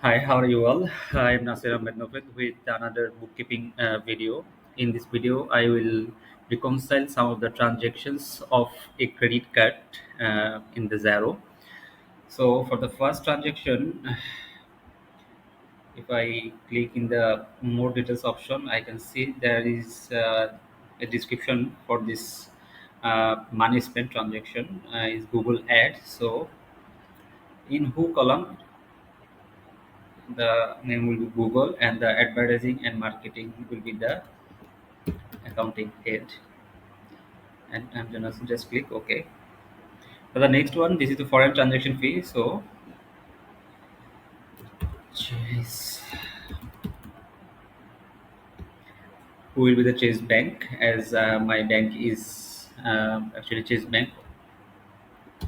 Hi, how are you all? I'm Nasir Ahmed Nofet with another bookkeeping video. In this video, I will reconcile some of the transactions of a credit card in the Xero. So, for the first transaction, if I click in the more details option, I can see there is a description for this money spent transaction is Google Ads. So, in who column the name will be Google and the advertising and marketing will be the accounting head. And I'm gonna just click OK. For the next one, this is the foreign transaction fee. So, Chase, who will be the Chase Bank? As my bank is actually Chase Bank,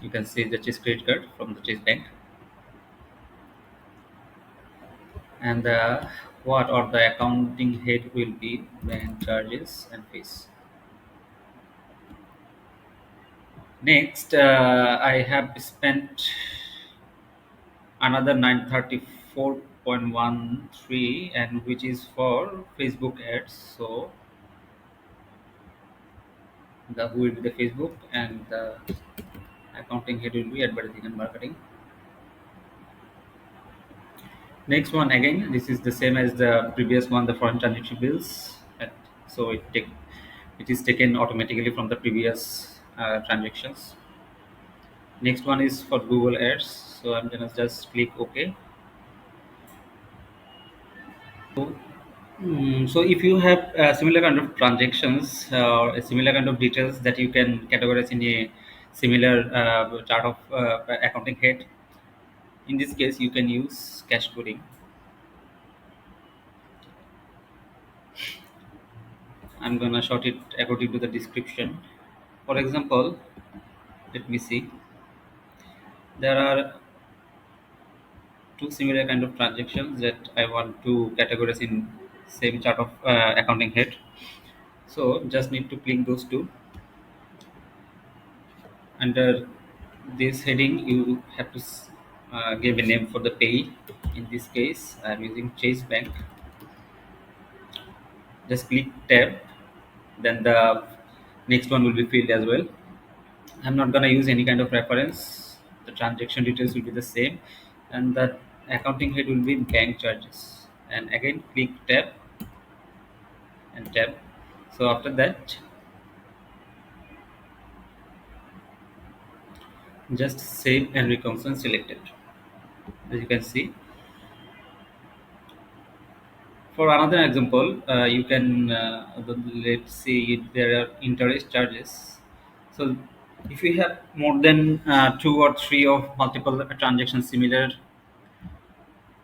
you can see the Chase credit card from the Chase Bank. And what or the accounting head will be bank charges and fees. Next, I have spent another 934.13 and which is for Facebook ads. So the who will be the Facebook and the accounting head will be advertising and marketing. Next one, again this is the same as the previous one, the foreign transaction bills. So it is taken automatically from the previous transactions. Next one is for Google ads, so I'm gonna just click OK. So if you have similar kind of transactions or a similar kind of details that you can categorize in a similar chart of accounting head, in this case you can use cash coding. I'm gonna short it according to the description. For example, let me see. There are two similar kind of transactions that I want to categorize in same chart of accounting head. So just need to click those two. Under this heading you have to give a name for the pay. In this case I'm using Chase Bank. Just click tab, then the next one will be filled as well. I'm not going to use any kind of reference. The transaction details will be the same and the accounting head will be bank charges, and again click tab and tab. So after that, just save and reconcile selected. As you can see, for another example, you can let's see if there are interest charges. So, if you have more than two or three of multiple transactions similar,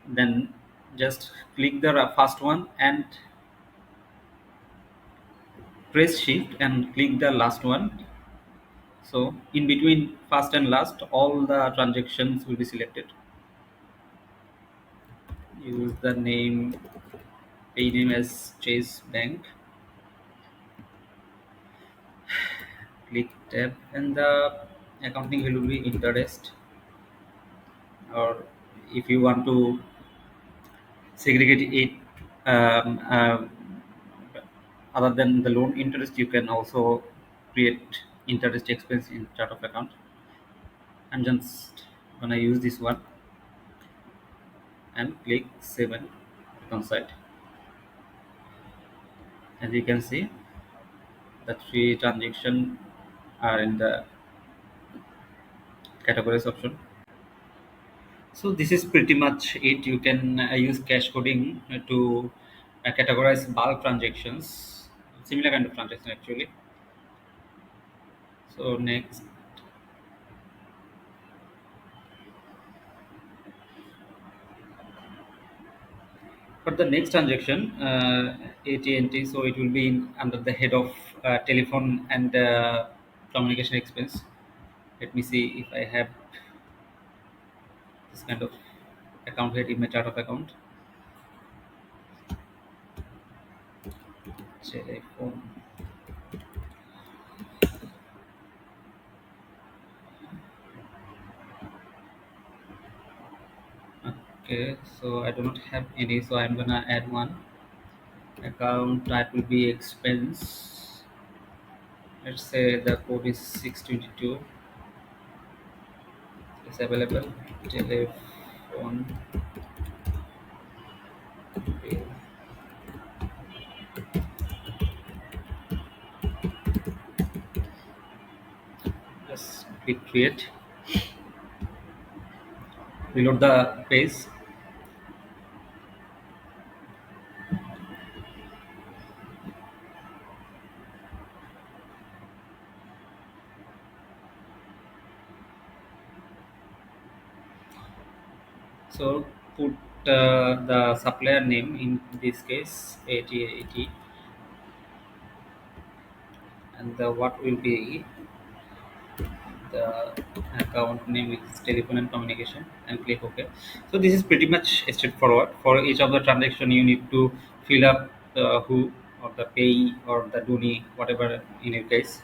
then just click the first one and press shift and click the last one. So, in between first and last, all the transactions will be selected. Use the name, pay name as Chase Bank. Click tab and the accounting will be interest, or if you want to segregate it other than the loan interest, you can also create interest expense in chart of account. I'm just gonna use this one and click save and reconcile. As you can see, the three transaction are in the categories option. So this is pretty much it. You can use cash coding to categorize bulk transactions, similar kind of transaction actually. So next, for the next transaction, AT&T, so it will be under the head of telephone and communication expense. Let me see if I have this kind of account head in my chart of account. Telephone. Okay, so I do not have any, so I'm gonna add one. Account type will be expense. Let's say the code is 622. It's available. Telephone bill. Just click create. Reload the page. So put the supplier name, in this case 8080, and the what will be the account name is telephone and communication, and click OK. So this is pretty much straightforward. For each of the transaction, you need to fill up the who or the payee or the donee, whatever in your case,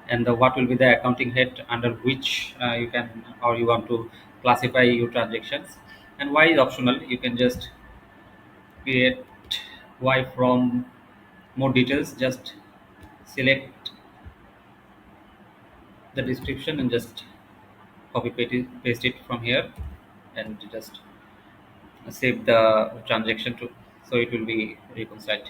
and the what will be the accounting head under which you can or you want to classify your transactions. And why is optional. You can just create why from more details. Just select the description and just copy paste it from here, and just save the transaction to, so it will be reconciled.